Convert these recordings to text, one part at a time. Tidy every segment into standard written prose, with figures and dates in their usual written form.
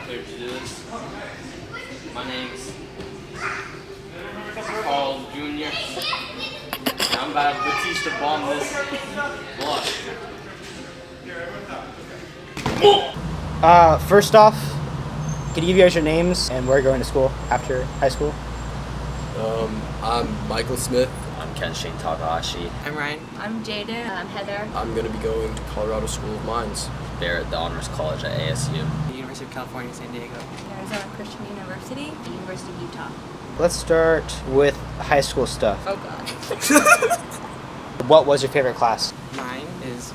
cleared to do this. My name's Carl Jr. And I'm about to Batista bomb this block. First off, can you give you guys your names and where you're going to school after high school? I'm Michael Smith. I'm Kenshin Takahashi. I'm Ryan. I'm Jada. I'm Heather. I'm going to be going to Colorado School of Mines. There at the Honors College at ASU. The University of California, San Diego. Arizona Christian University. The University of Utah. Let's start with high school stuff. Oh God. What was your favorite class? Mine is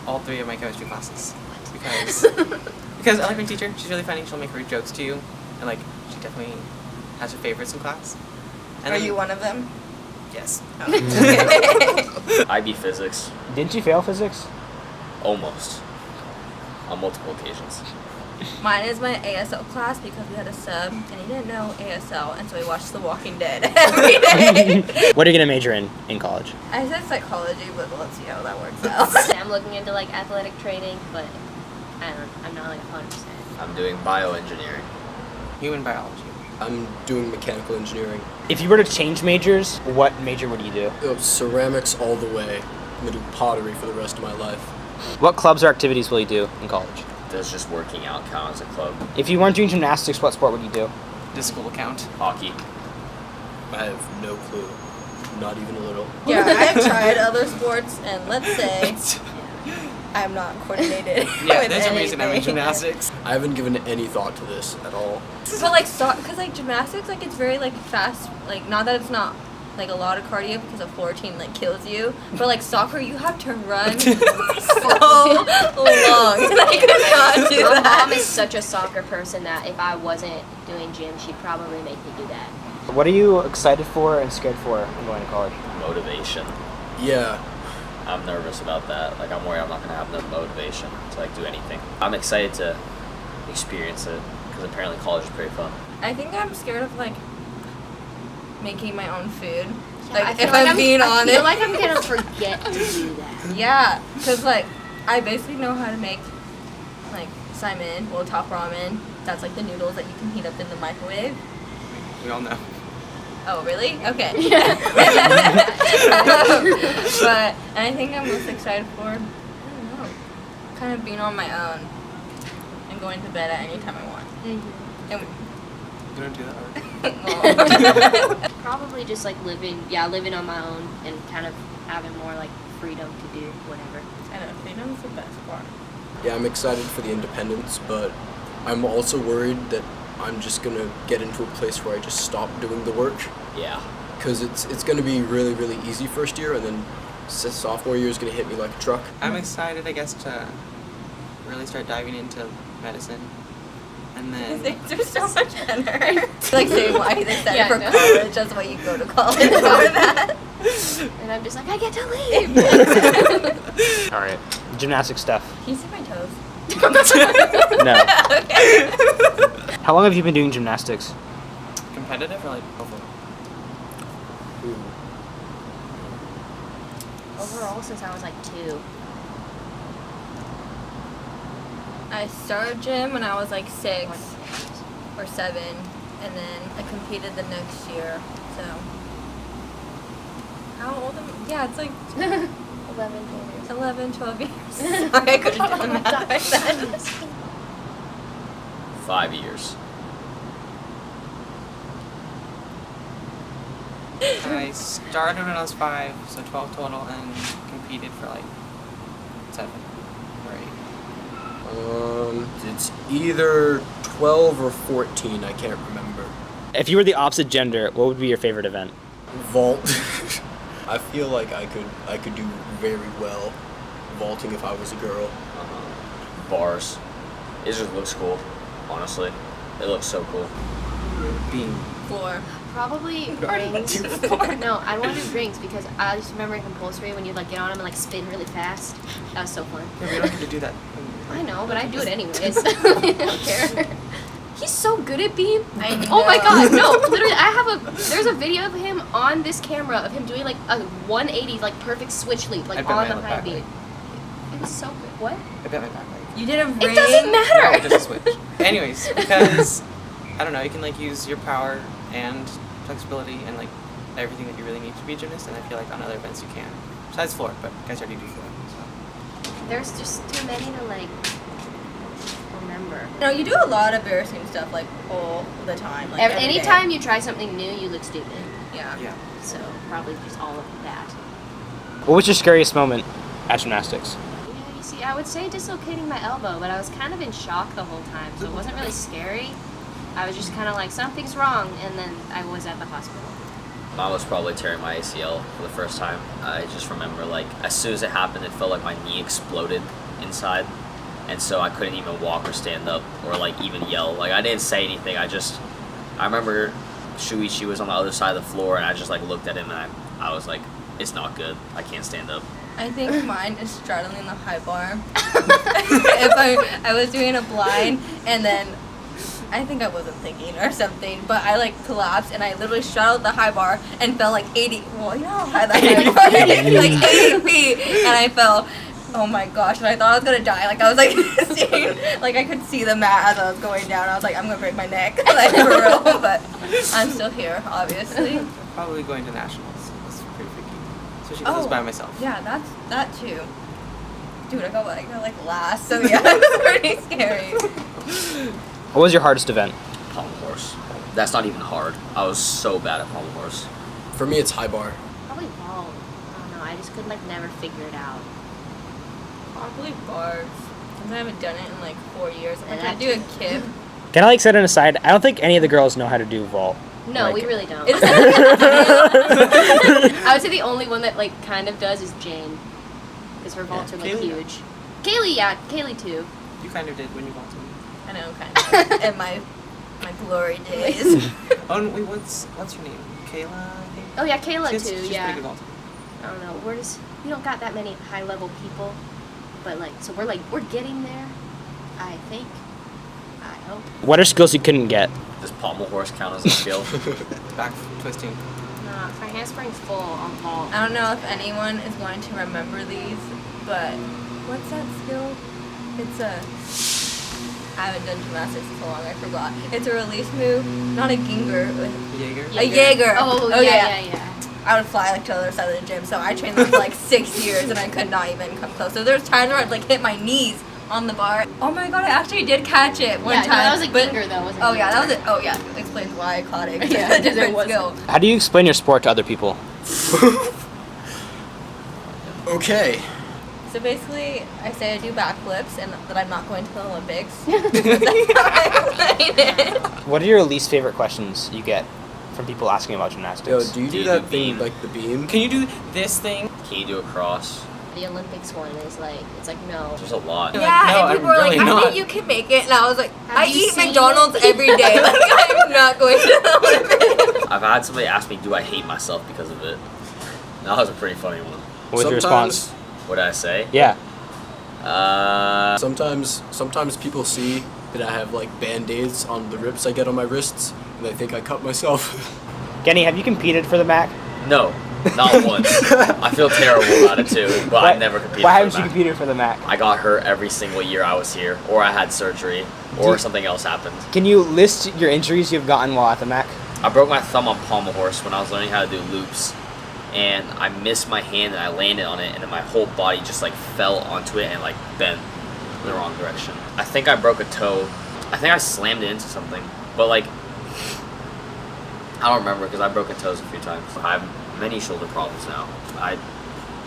all three of my chemistry classes. Because I like my teacher. She's really funny. She'll make her jokes to you. And like, she definitely has her favorites in class. And Are then- you one of them? Yes. IB Physics. Didn't you fail physics? Almost. On multiple occasions. Mine is my ASL class because we had a sub and he didn't know ASL, and so he watched The Walking Dead every day. What are you gonna major in college? I said psychology, but let's see how that works out. I'm looking into like athletic training, but I'm not like 100%. I'm doing bioengineering. Human biology. I'm doing mechanical engineering. If you were to change majors, what major would you do? Ceramics all the way. I'm going to do pottery for the rest of my life. What clubs or activities will you do in college? Does just working out count as a club? If you weren't doing gymnastics, what sport would you do? Does school count? Hockey. I have no clue. Not even a little. Yeah, I've tried other sports, and let's say I'm not coordinated. Yeah, with there's a reason I'm in anything. gymnastics. I haven't given any thought to this at all. But like, because like gymnastics, like it's very like fast. Like, not that it's not like a lot of cardio because a floor routine like kills you, but like soccer, you have to run so long. And I could not do My that. mom is such a soccer person that if I wasn't doing gym, she'd probably make me do that. What are you excited for and scared for in going to college? Motivation. Yeah. I'm nervous about that. Like, I'm worried I'm not going to have the motivation to, like, do anything. I'm excited to experience it, because apparently college is pretty fun. I think I'm scared of like making my own food. I Like, feel if like I'm being I honest. feel like I'm gonna forget to do that. Yeah, because like I basically know how to make like saimin, well, top ramen. That's like the noodles that you can heat up in the microwave. We all know. Oh, really? Okay. But and I think I'm most excited for, I don't know, kind of being on my own and going to bed at any time I want. Mm-hmm. And You don't do that. well, Probably just like living on my own and kind of having more like freedom to do whatever. I know, freedom's the best part. Yeah, I'm excited for the independence, but I'm also worried that I'm just going to get into a place where I just stop doing the work. Yeah. Because it's going to be really, really easy first year, and then sophomore year is going to hit me like a truck. I'm excited, I guess, to really start diving into medicine. And These then things are so much better. Like say why they said Yeah, for I know. college, that's why you go to college for that. And I'm just like, I get to leave. All right, gymnastic stuff. Can you see my toes? No. Okay. How long have you been doing gymnastics? competitive or like overall? Overall, since I was like 2. I started gym when I was like 6 or 7, and then I competed the next year. So, how old am I? Yeah, it's like 11 years. 11, 12 years. Sorry, I couldn't do the math back then. 5 years. I started when I was 5, so 12 total, and competed for like 7 or 8. It's either 12 or 14, I can't remember. If you were the opposite gender, what would be your favorite event? Vault. I feel like I could do very well vaulting if I was a girl. Bars. It just looks cool, honestly. It looks so cool. Being Floor. Probably rings. No, I want to do rings because I just remember in compulsory when you like get on them and like spin really fast. That was so fun. yeah, we don't get to do that. I know, but I do it anyways. I don't care. He's so good at beam. I know. Oh my god, no! Literally, there's a video of him on this camera of him doing like a 180 like perfect switch leap I like bet on my the high back beam. leg. It was so good. What? I bet my back leg. You did a ring. It doesn't No, matter. just a switch. Anyways, because I don't know, you can like use your power and flexibility and like everything that you really need to be a gymnast, and I feel like on other events you can. Besides floor, but you guys already do floor. So. There's just too many to like remember. No, you do a lot of embarrassing stuff like all the time. Like every day. Anytime you try something new, you look stupid. Yeah. Yeah. So probably just all of that. What was your scariest moment at gymnastics? Yeah, you see, I would say dislocating my elbow, but I was kind of in shock the whole time, so it wasn't really scary. I was just kind of like, something's wrong, and then I was at the hospital. Mine was probably tearing my ACL for the first time. I just remember, like, as soon as it happened, it felt like my knee exploded inside. And so I couldn't even walk or stand up or, like, even yell. Like, I didn't say anything. I remember Shuichi was on the other side of the floor, and I just, like, looked at him, and I was like, it's not good. I can't stand up. I think mine is straddling the high bar. If I was doing a blind, and then I think I wasn't thinking or something, but I like collapsed and I literally straddled the high bar and fell like 80. Well, you know how high that high bar is, like 80 feet, and I fell. Oh my gosh! And I thought I was gonna die. Like I was like, seeing, like I could see the mat as I was going down. I was like, I'm gonna break my neck, like for real. But I'm still here, obviously. Probably going to nationals. That's pretty freaky. Especially because I was by myself. Yeah, that too. Dude, I got like last, so yeah, it's pretty scary. What was your hardest event? Pommel horse. That's not even hard. I was so bad at pommel horse. For me, it's high bar. Probably vault. I don't know. I just could like never figure it out. Probably bars. Since I haven't done it in like 4 years. I'm And trying to do a kip. Can I like set it aside? I don't think any of the girls know how to do vault. No, Like- we really don't. It's I would say the only one that like kind of does is Jane, because her vaults are like Kaylee. huge. Kaylee, yeah, Kaylee too. You kind of did when you vaulted. I know, kind of. In my glory days. Oh, and wait, what's your name? Kayla, I think? Oh yeah, Kayla She's- too. she's Yeah. pretty good vaulter. I don't know. We don't got that many high level people, but like so we're getting there. I think. I hope. What are skills you couldn't get? Does pommel horse count as a skill? Back twisting. Nah, my handspring's full on vault. I don't know if anyone is going to remember these, but what's that skill? It's I haven't done gymnastics in so long, I forgot. It's a release move, not a ginger. Jaeger? A Jaeger. Oh, yeah. I would fly like to the other side of the gym, so I trained them for like 6 years and I could not even come close. So there's times where I'd like hit my knees on the bar. Oh my god, I actually did catch it one time. No, that was a but- ginger though, wasn't it? Oh yeah, that was it. Oh yeah, explains why I caught it. 'Cause Yeah, it's a 'cause it different wasn't. skill. How do you explain your sport to other people? Okay. So basically, I say I do backflips and that I'm not going to the Olympics. That's how I explain it. What are your least favorite questions you get from people asking about gymnastics? Yo, do you Do do you that do thing beam? like the beam? Can you do this thing? Can you do a cross? The Olympics one is like, it's like no. There's a lot. You're Yeah, like, no, and people I'm were like, really I not. think you can make it. And I was like, Have I you eat seen McDonald's it? every day. Like, I'm not going to the Olympics. I've had somebody ask me, do I hate myself because of it? That was a pretty funny one. What was your response? What did I say? Yeah. Sometimes people see that I have like band-aids on the rips I get on my wrists, and they think I cut myself. Kenny, have you competed for the MAC? No, not once. I feel terrible about it too, but I never competed. Why for haven't the you MAC. competed for the MAC? I got hurt every single year I was here, or I had surgery, or something else happened. Can you list your injuries you've gotten while at the MAC? I broke my thumb on pommel horse when I was learning how to do loops, and I missed my hand and I landed on it, and then my whole body just like fell onto it and like bent in the wrong direction. I think I broke a toe. I think I slammed it into something, but like I don't remember because I've broken toes a few times. I have many shoulder problems now. I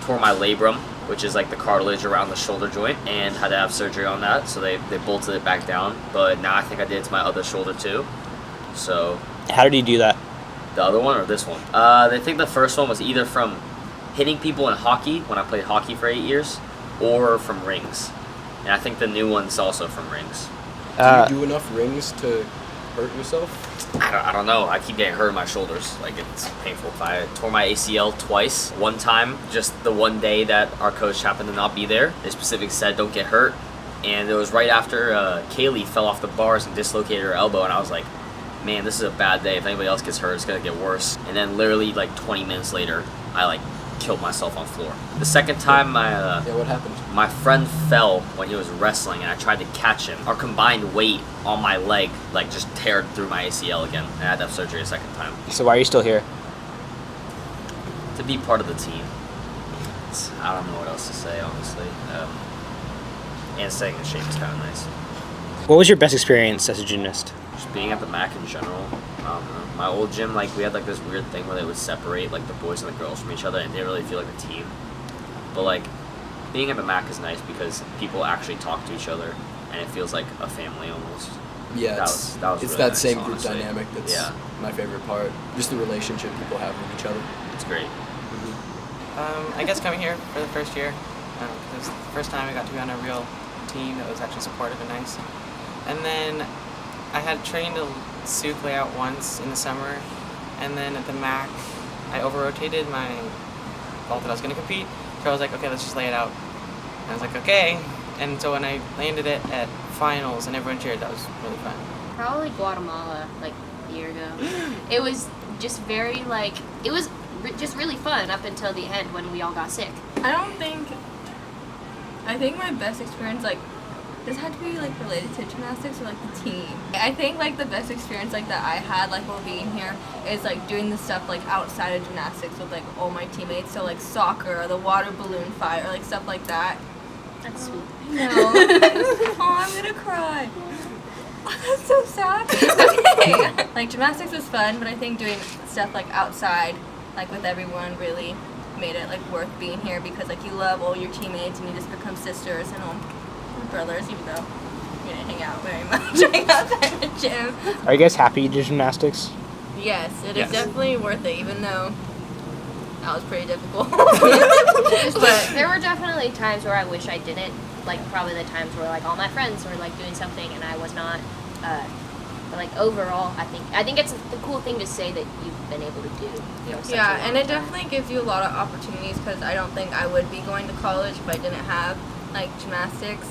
tore my labrum, which is like the cartilage around the shoulder joint, and had to have surgery on that, so they bolted it back down. But now I think I did it to my other shoulder too. So How did you do that? the other one or this one? They think the first one was either from hitting people in hockey when I played hockey for 8 years, or from rings. And I think the new one's also from rings. Do you do enough rings to hurt yourself? I don't know. I keep getting hurt in my shoulders. Like, it's painful. I tore my ACL twice. One time, just the one day that our coach happened to not be there, they specifically said, don't get hurt. And it was right after Kaylee fell off the bars and dislocated her elbow. And I was like, man, this is a bad day. If anybody else gets hurt, it's going to get worse. And then literally like 20 minutes later, I like killed myself on floor. The second time, Yeah, what happened? my friend fell when he was wrestling, and I tried to catch him. Our combined weight on my leg, like, just teared through my ACL again, and I had to have surgery a second time. So why are you still here? To be part of the team. I don't know what else to say, honestly. And staying in shape is kind of nice. What was your best experience as a gymnast? Just being at the MAC in general. My old gym, like, we had like this weird thing where they would separate like the boys and the girls from each other, and it didn't really feel like a team. But like, being at the MAC is nice because people actually talk to each other, and it feels like a family almost. Yeah, That it's was it's really that nice, same group honestly. dynamic that's Yeah. my favorite part. Just the relationship people have with each other. It's great. I guess coming here for the first year, it was the first time I got to be on a real team that was actually supportive and nice. And then I had trained a Souk layout once in the summer, and then at the MAC, I over-rotated my vault that I was going to compete. So I was like, okay, let's just lay it out. And I was like, okay. And so when I landed it at finals and everyone cheered, that was really fun. Probably Guatemala, like a year ago. It was just very like it was just really fun up until the end when we all got sick. I think my best experience, like, this had to be, like, related to gymnastics or, like, the team. I think, like, the best experience, like, that I had, like, while being here is, like, doing the stuff, like, outside of gymnastics with, like, all my teammates. So, like, soccer or the water balloon fight or, like, stuff like that. That's sweet. No. Oh, I'm gonna cry. Oh, that's so sad. Okay. Like, gymnastics was fun, but I think doing stuff, like, outside, like, with everyone really made it, like, worth being here because, like, you love all your teammates and you just become sisters and all brothers, even though we didn't hang out very much outside the gym. Are you guys happy you did gymnastics? Yes, it Yes. is definitely worth it, even though that was pretty difficult. But there were definitely times where I wish I didn't. Like probably the times where like all my friends were like doing something and I was not. But like overall, I think it's the cool thing to say that you've been able to do. You know, such a Yeah, long and it time. definitely gives you a lot of opportunities because I don't think I would be going to college if I didn't have like gymnastics.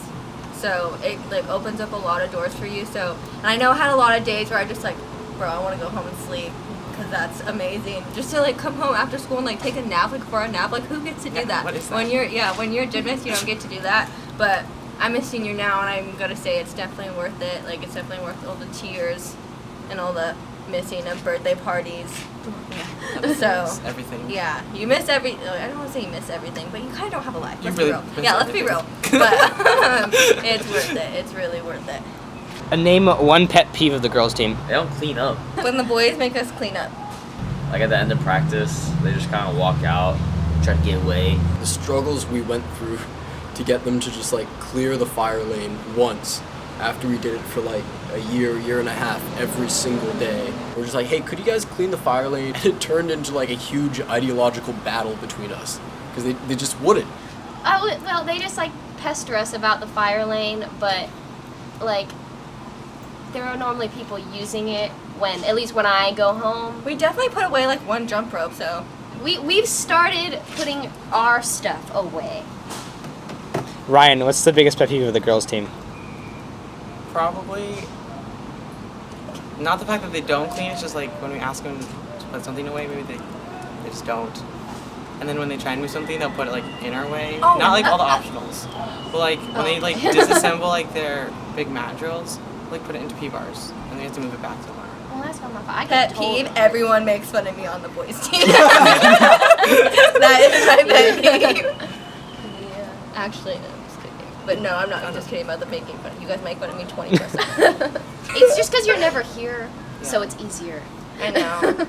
So it like opens up a lot of doors for you. So and I know I had a lot of days where I just like, bro, I want to go home and sleep because that's amazing. Just to like come home after school and like take a nap, like for a nap, like who gets to do Yeah, that? what is that? When you're a gymnast, you don't get to do that. But I'm a senior now, and I'm gonna say it's definitely worth it. Like it's definitely worth all the tears and all the missing of birthday parties. So It's everything. yeah, you miss I don't want to say you miss everything, but you kind of don't have a life. You Let's really be real. miss Yeah, let's be real. everything. But it's worth it. It's really worth it. Name one pet peeve of the girls' team. They don't clean up. When the boys make us clean up. Like at the end of practice, they just kind of walk out, try to get away. The struggles we went through to get them to just like clear the fire lane once after we did it for like a year and a half every single day. We're just like, hey, could you guys clean the fire lane? And it turned into like a huge ideological battle between us because they just wouldn't. Well, they just like pester us about the fire lane, but like there are normally people using it at least when I go home. We definitely put away like one jump rope, so. We've started putting our stuff away. Ryan, what's the biggest pet peeve of the girls' team? Probably not the fact that they don't clean. It's just like when we ask them to put something away, maybe they just don't. And then when they try and move something, they'll put it like in our way. Oh. Not like all the optionals, but like when they like disassemble like their big mat drills, like put it into P-bars, and they have to move it back somewhere. Well, that's not my fault. I Pet get told. peeve, everyone makes fun of me on the boys' team. That is my pet peeve. Yeah. Actually, no, I'm just kidding. But no, I'm not just kidding about the making fun. You guys make fun of me 20%. It's just because you're never here, so Yeah. it's easier. I know.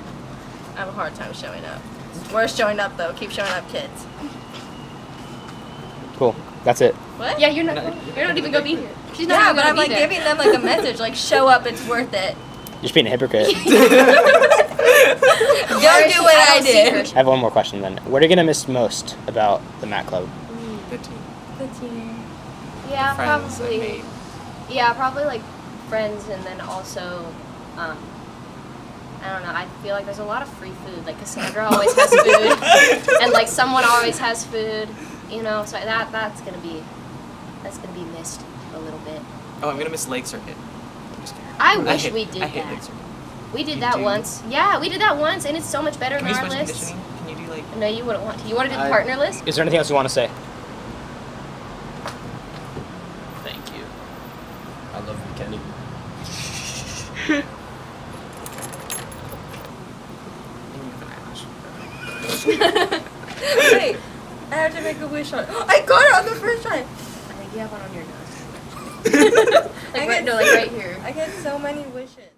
I have a hard time showing up. We're showing up though. Keep showing up, kids. Cool. That's it. What? Yeah, you're not even gonna be here. She's not Yeah, even but gonna I'm be like there. giving them like a message, like show up, it's worth it. You're just being a hypocrite. Don't do what I don't see her. did. I have one more question then. What are you gonna miss most about the Mac Club? The team. The team. Yeah, Friends I probably. made. Yeah, probably like friends, and then also, I don't know. I feel like there's a lot of free food. Like Cassandra always has food, and like someone always has food. You know, so that's gonna be missed a little bit. Oh, I'm gonna miss Lake Circuit. I'm just kidding. I wish we did I hate that. Lake Circuit. We did You that do? once. Yeah, we did that once, and it's so much better Can than we use our punch lists. conditioning? Can you do like No, you wouldn't want to. You want to do the I- partner list? Is there anything else you want to say? Thank you. I love you, Kenny. And you have an eyelash. Wait, I have to make a wish on. I got it on the first try. I think you have one on your nose. I Like get- right here. I get so many wishes.